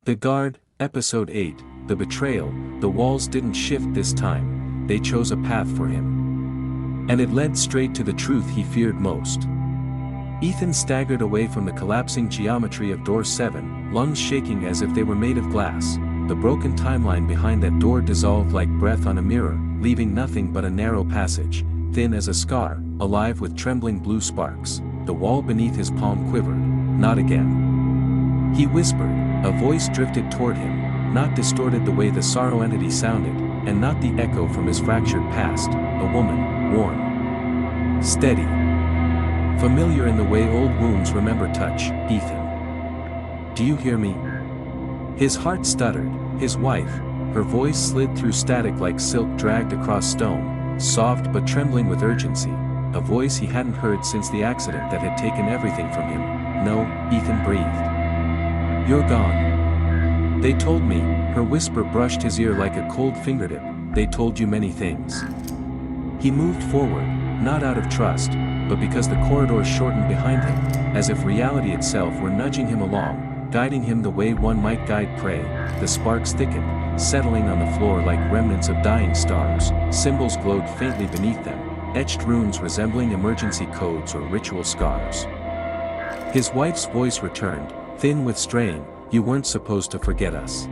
The Guard, Episode 8, The Betrayal. The walls didn't shift this time, they chose a path for him. And it led straight to the truth he feared most. Ethan staggered away from the collapsing geometry of door 7, lungs shaking as if they were made of glass. The broken timeline behind that door dissolved like breath on a mirror, leaving nothing but a narrow passage, thin as a scar, alive with trembling blue sparks. The wall beneath his palm quivered. Not again. He whispered. A voice drifted toward him, not distorted the way the sorrow entity sounded, and not the echo from his fractured past. A woman, warm, steady, familiar in the way old wounds remember touch. Ethan. Do you hear me? His heart stuttered. His wife. Her voice slid through static like silk dragged across stone, soft but trembling with urgency. A voice he hadn't heard since the accident that had taken everything from him. No, Ethan breathed. You're gone. They told me. Her whisper brushed his ear like a cold fingertip. They told you many things. He moved forward, not out of trust, but because the corridor shortened behind him, as if reality itself were nudging him along, guiding him the way one might guide prey. The sparks thickened, settling on the floor like remnants of dying stars. Symbols glowed faintly beneath them, etched runes resembling emergency codes or ritual scars. His wife's voice returned, thin with strain. You weren't supposed to forget us.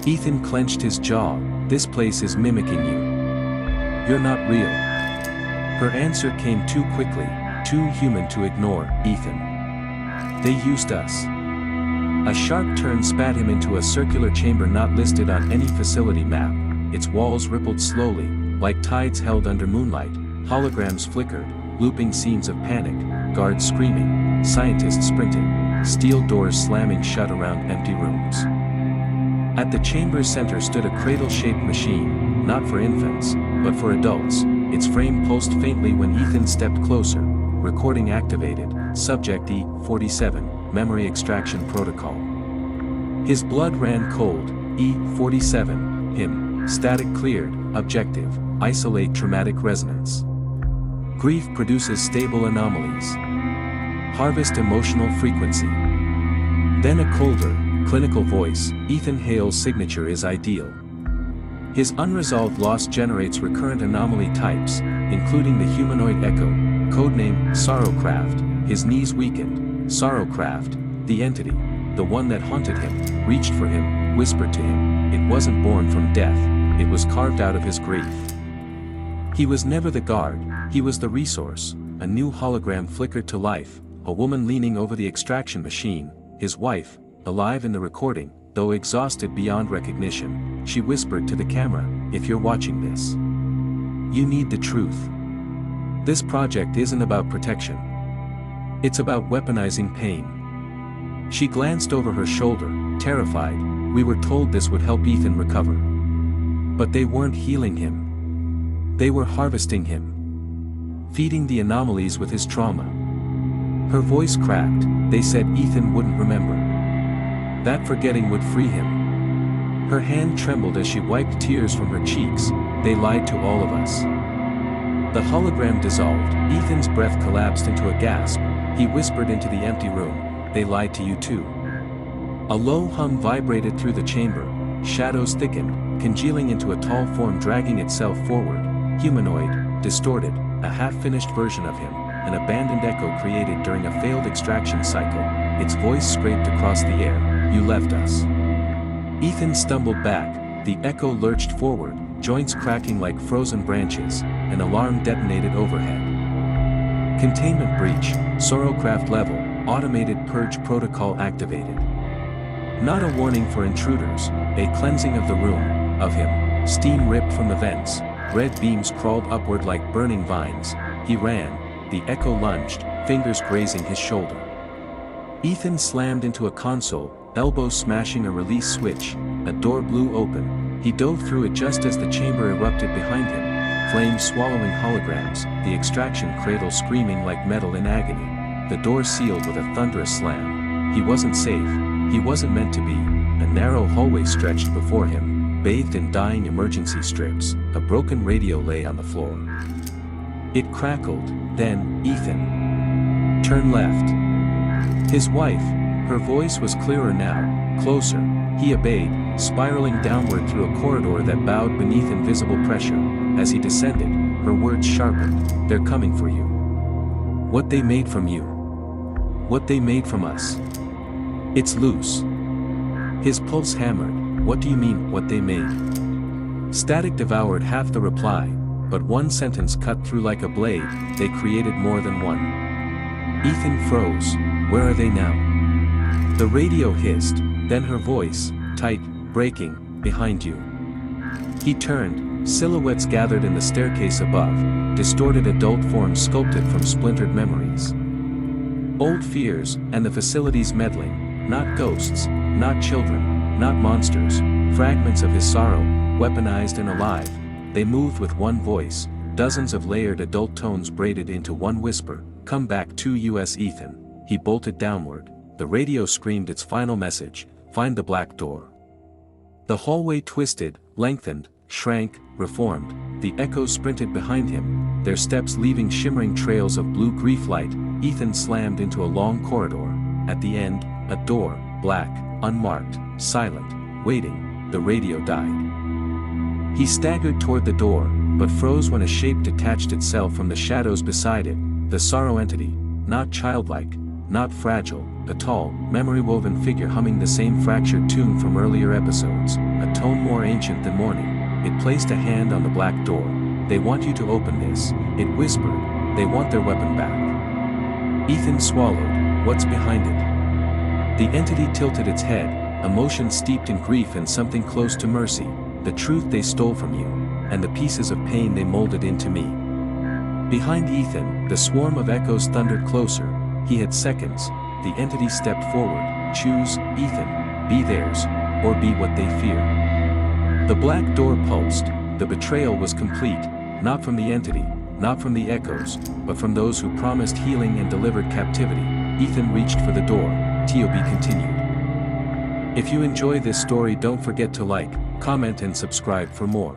Ethan clenched his jaw. This place is mimicking you. You're not real. Her answer came too quickly, too human to ignore. Ethan. They used us. A sharp turn spat him into a circular chamber not listed on any facility map. Its walls rippled slowly, like tides held under moonlight. Holograms flickered, looping scenes of panic, guards screaming, scientists sprinting, steel doors slamming shut around empty rooms. At the chamber's center stood a cradle-shaped machine, not for infants, but for adults. Its frame pulsed faintly when Ethan stepped closer. Recording activated. Subject E-47, Memory Extraction Protocol. His blood ran cold. E-47, him. Static cleared. Objective. Isolate traumatic resonance. Grief produces stable anomalies. Harvest emotional frequency. Then a colder, clinical voice. Ethan Hale's signature is ideal. His unresolved loss generates recurrent anomaly types, including the humanoid echo, codename Sorrowcraft. His knees weakened. Sorrowcraft, the entity, the one that haunted him, reached for him, whispered to him. It wasn't born from death, it was carved out of his grief. He was never the guard, he was the resource. A new hologram flickered to life, a woman leaning over the extraction machine, his wife, alive in the recording, though exhausted beyond recognition. She whispered to the camera, if you're watching this, you need the truth. This project isn't about protection. It's about weaponizing pain. She glanced over her shoulder, terrified. We were told this would help Ethan recover. But they weren't healing him. They were harvesting him. Feeding the anomalies with his trauma. Her voice cracked. They said Ethan wouldn't remember. That forgetting would free him. Her hand trembled as she wiped tears from her cheeks. They lied to all of us. The hologram dissolved. Ethan's breath collapsed into a gasp. He whispered into the empty room, they lied to you too. A low hum vibrated through the chamber. Shadows thickened, congealing into a tall form dragging itself forward. Humanoid, distorted, a half-finished version of him, an abandoned echo created during a failed extraction cycle. Its voice scraped across the air. You left us. Ethan stumbled back. The echo lurched forward, joints cracking like frozen branches. An alarm detonated overhead. Containment breach, Sorrowcraft level, automated purge protocol activated. Not a warning for intruders, a cleansing of the room, of him. Steam ripped from the vents, red beams crawled upward like burning vines. He ran, the echo lunged, fingers grazing his shoulder. Ethan slammed into a console, elbows smashing a release switch. A door blew open. He dove through it just as the chamber erupted behind him. Flames swallowing holograms, the extraction cradle screaming like metal in agony. The door sealed with a thunderous slam. He wasn't safe. He wasn't meant to be. A narrow hallway stretched before him, bathed in dying emergency strips. A broken radio lay on the floor. It crackled. Then, Ethan. Turn left. His wife. Her voice was clearer now, closer, He obeyed, spiraling downward through a corridor that bowed beneath invisible pressure. As he descended, her words sharpened, "They're coming for you. What they made from you. What they made from us. It's loose." His pulse hammered. "What do you mean, what they made?" Static devoured half the reply, but one sentence cut through like a blade. "They created more than one." Ethan froze. "Where are they now?" The radio hissed, then her voice, tight, breaking, "Behind you." He turned, silhouettes gathered in the staircase above, distorted adult forms sculpted from splintered memories. Old fears, and the facility's meddling, not ghosts, not children, not monsters, fragments of his sorrow, weaponized and alive. They moved with one voice, dozens of layered adult tones braided into one whisper, "Come back to us, Ethan." He bolted downward. The radio screamed its final message, "Find the black door." The hallway twisted, lengthened, shrank, reformed. The echoes sprinted behind him, their steps leaving shimmering trails of blue grief light. Ethan slammed into a long corridor. At the end, a door, black, unmarked, silent, waiting. The radio died. He staggered toward the door, but froze when a shape detached itself from the shadows beside it. The sorrow entity, not childlike, not fragile, a tall, memory-woven figure humming the same fractured tune from earlier episodes, a tone more ancient than morning. It placed a hand on the black door. "They want you to open this," it whispered. "They want their weapon back." Ethan swallowed. "What's behind it?" The entity tilted its head, emotion steeped in grief and something close to mercy. "The truth they stole from you, and the pieces of pain they molded into me." Behind Ethan, the swarm of echoes thundered closer. He had seconds. The entity stepped forward. "Choose, Ethan. Be theirs, or be what they fear." The black door pulsed. The betrayal was complete, not from the entity, not from the echoes, but from those who promised healing and delivered captivity. Ethan reached for the door. TOB continued. If you enjoy this story, don't forget to like, comment and subscribe for more.